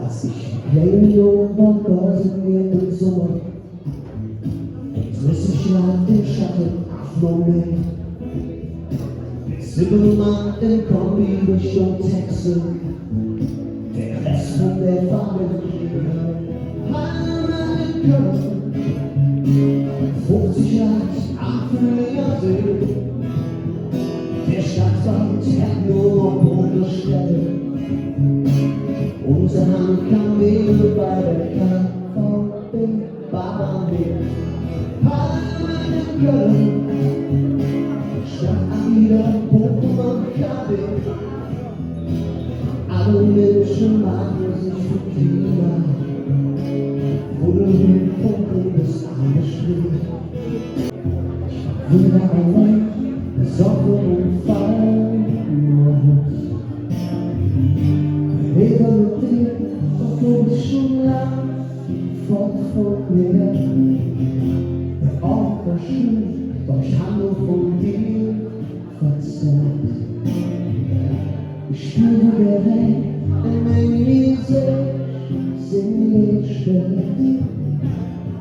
Als ich kleiner Junge war, bauten wir im Sommer. Riss ich lag den Schatten auf Moment. Zimmermann im Kombi durch Texte. Der Rest von der Familie. Heimat in Köln. 50 Grad am Frühjahrsee. Der Stadtwald hat nur noch ohne Stelle. Unsere Handkamele bei der KVB Bahnweg. Heimat in Köln. Stadt Aida, Pokémon, KB. Alle Menschen machen sich für Klima. Wunderlich funkeln bis alle Spiel. Wieder allein, Sonne und Fall. Lebe mit dir, doch du bist schon lang fort von mir. Der Ort war schön, doch ich habe nur von dir verzerrt. Ich spüre gerecht in mein Gesicht, singe still.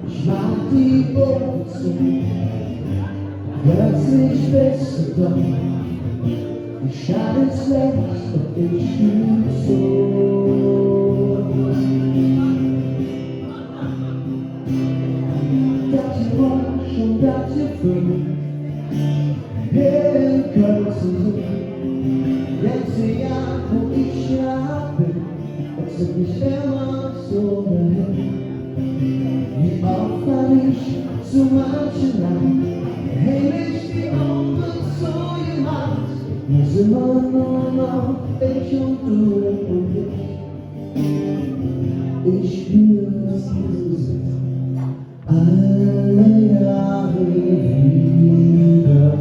Ich mag die Wurzeln, plötzlich bist du doch. Die Stadt ist schlecht und ich fühle so. Das war schon das Gefühl, hier in Köln zu sein. Letzte Jahr, wo ich ja bin, es sind nicht immer so dahin. Wie oft war ich zu manchen Land, häng ich die Augen so gemacht. Wir sind immer nur noch ich und du und ich. Ich spüre es alle Jahre wieder,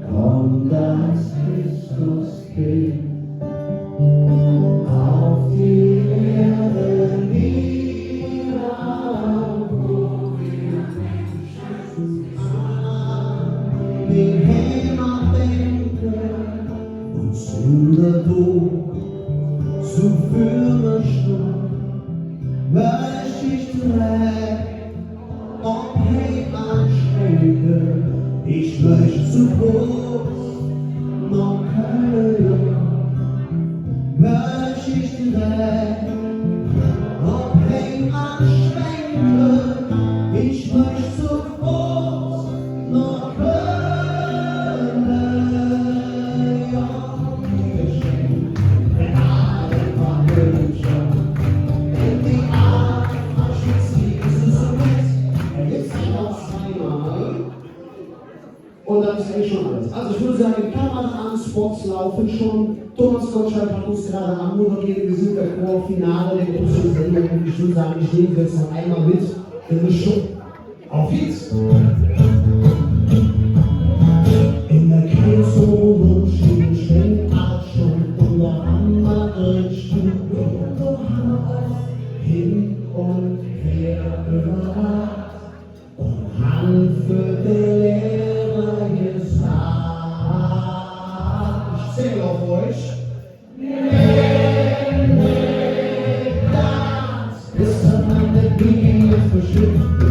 kommt das Christuskind auf die Erde nieder, wo wir Menschen die Heimat denken. Zu der Tod, zu führen schon, weil ich träg und Heimat schenke. Ich möchte zu groß, noch keine Jung, weil ich träg und Heimat schenke. Ich möchte zu groß, noch keine und dann ist eigentlich schon alles. Also ich würde sagen, Kameras an, Spots laufen schon. Thomas Gottschalk hat uns gerade am moderiert. Wir sind im Chorfinale der großen Sendung. Und ich würde sagen, ich nehme jetzt noch einmal mit in die Show. Auf geht's! In der Kreiswohnung stehen schnell schon und der andere Stuhl. Hin und her überall und Hand für den Lehrer gesagt. Ich zähle auf euch. Das ist dann an der Bibel bestimmt.